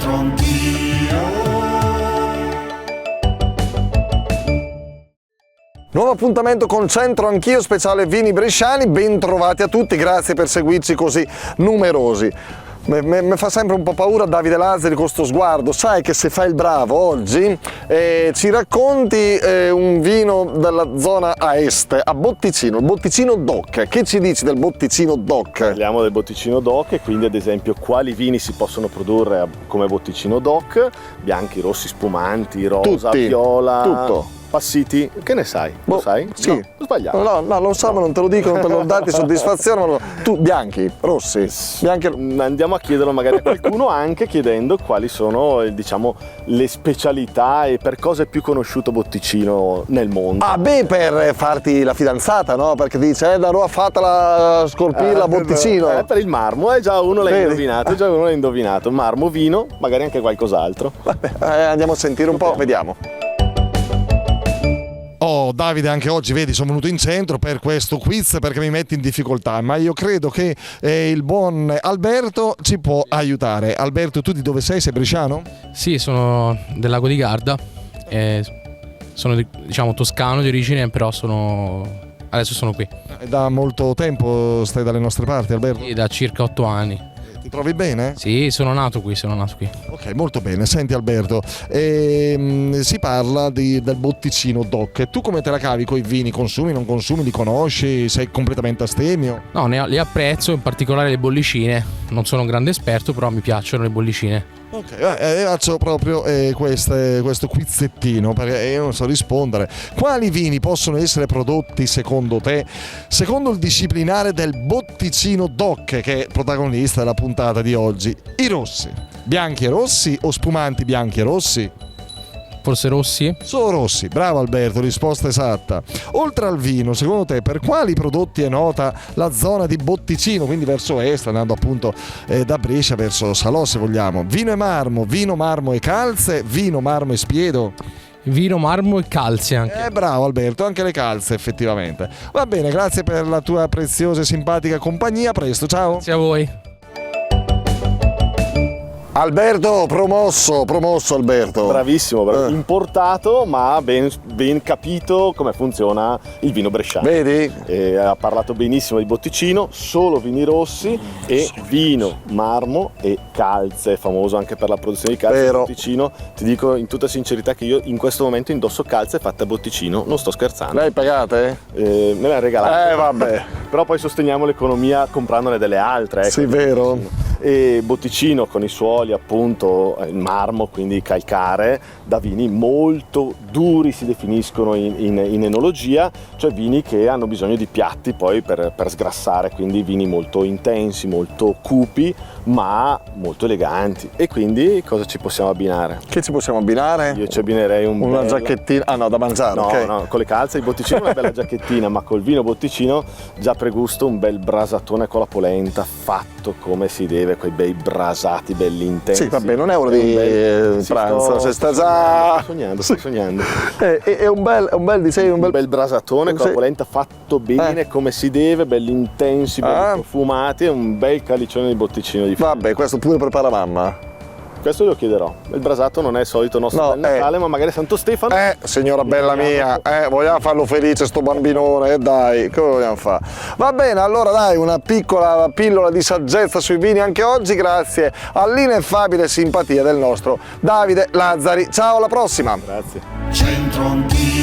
C'entro anch'io. Nuovo appuntamento con C'entro anch'io, speciale vini bresciani. Ben trovati a tutti, grazie per seguirci così numerosi. Mi fa sempre un po' paura Davide Lazzari con sto sguardo. Sai che se fai il bravo oggi ci racconti un vino della zona a est, a Botticino, il Botticino DOC. Che ci dici del Botticino DOC? Parliamo del Botticino DOC e quindi ad esempio quali vini si possono produrre come Botticino DOC: bianchi, rossi, spumanti, rosa, Tutti, viola, tutto. Passiti, che ne sai? Lo sai? Sì. No, ho sbagliato. No, lo so, ma non te lo dico, non te lo darti soddisfazione. Ma tu, bianchi, rossi, bianchi. Andiamo a chiederlo magari a qualcuno, anche chiedendo quali sono, diciamo, le specialità e per cosa è più conosciuto Botticino nel mondo. Ah beh, per farti la fidanzata, no? Perché dice, da Roma fatela scolpirla a Botticino. Per il marmo, già uno l'ha Vedi? indovinato, marmo, vino, magari anche qualcos'altro. Vabbè, andiamo a sentire un po', vediamo. Oh Davide, anche oggi vedi sono venuto in centro per questo quiz perché mi metti in difficoltà, ma io credo che il buon Alberto ci può aiutare. Alberto, tu di dove sei? Sei bresciano? Sì, sono del Lago di Garda, sono diciamo toscano di origine, però adesso sono qui. Da molto tempo stai dalle nostre parti, Alberto? Sì, da circa 8 anni. Ti trovi bene? Sì, sono nato qui. Ok, molto bene. Senti Alberto, si parla del Botticino DOC. Tu come te la cavi con i vini? Consumi, non consumi, li conosci? Sei completamente astemio? No, li apprezzo, in particolare le bollicine. Non sono un grande esperto, però mi piacciono le bollicine. Ok, faccio proprio questo quizzettino perché io non so rispondere. Quali vini possono essere prodotti secondo te, secondo il disciplinare del Botticino DOC, che è protagonista della puntata di oggi? I rossi, bianchi e rossi o spumanti bianchi e rossi? Forse rossi? Solo rossi, bravo Alberto, risposta esatta. Oltre al vino, secondo te per quali prodotti è nota la zona di Botticino, quindi verso est, andando appunto da Brescia verso Salò se vogliamo? Vino e marmo, vino, marmo e calze, vino, marmo e spiedo? Vino, marmo e calze anche. Bravo Alberto, anche le calze effettivamente. Va bene, grazie per la tua preziosa e simpatica compagnia, a presto, ciao. Grazie a voi. Alberto, promosso Alberto. Bravissimo, importato ma ben capito come funziona il vino bresciano. Vedi? Ha parlato benissimo di Botticino, solo vini rossi e vino, marmo e calze, famoso anche per la produzione di calze. Vero. Botticino, ti dico in tutta sincerità che io in questo momento indosso calze fatte a Botticino, non sto scherzando. Le hai pagate? Me le ha regalate. Vabbè. Però poi sosteniamo l'economia comprandone delle altre. Sì, vero. E Botticino con i suoli appunto in marmo, quindi calcare, da vini molto duri si definiscono in enologia, cioè vini che hanno bisogno di piatti poi per sgrassare, quindi vini molto intensi, molto cupi ma molto eleganti. E quindi cosa ci possiamo abbinare? Che ci possiamo abbinare? Io ci abbinerei una giacchettina. Ah no, da mangiare, no, ok. no, con le calze di Botticino una bella giacchettina, ma col vino Botticino già pregusto un bel brasatone con la polenta fatto come si deve, quei bei brasati belli intensi. Sì, vabbè, non è ora di pranzo, se sta già sto sognando. È un bel brasatone con la polenta fatto bene come si deve, belli intensi, belli profumati, e un bel calicione di Botticino di fieno. Vabbè, questo pure prepara mamma. Questo lo chiederò. Il brasato non è il solito nostro Natale, ma magari Santo Stefano. Signora bella mia, vogliamo farlo felice sto bambinone, dai, come vogliamo fare? Va bene, allora dai, una piccola pillola di saggezza sui vini anche oggi, grazie all'ineffabile simpatia del nostro Davide Lazzari. Ciao, alla prossima! Grazie. C'entro anch'io.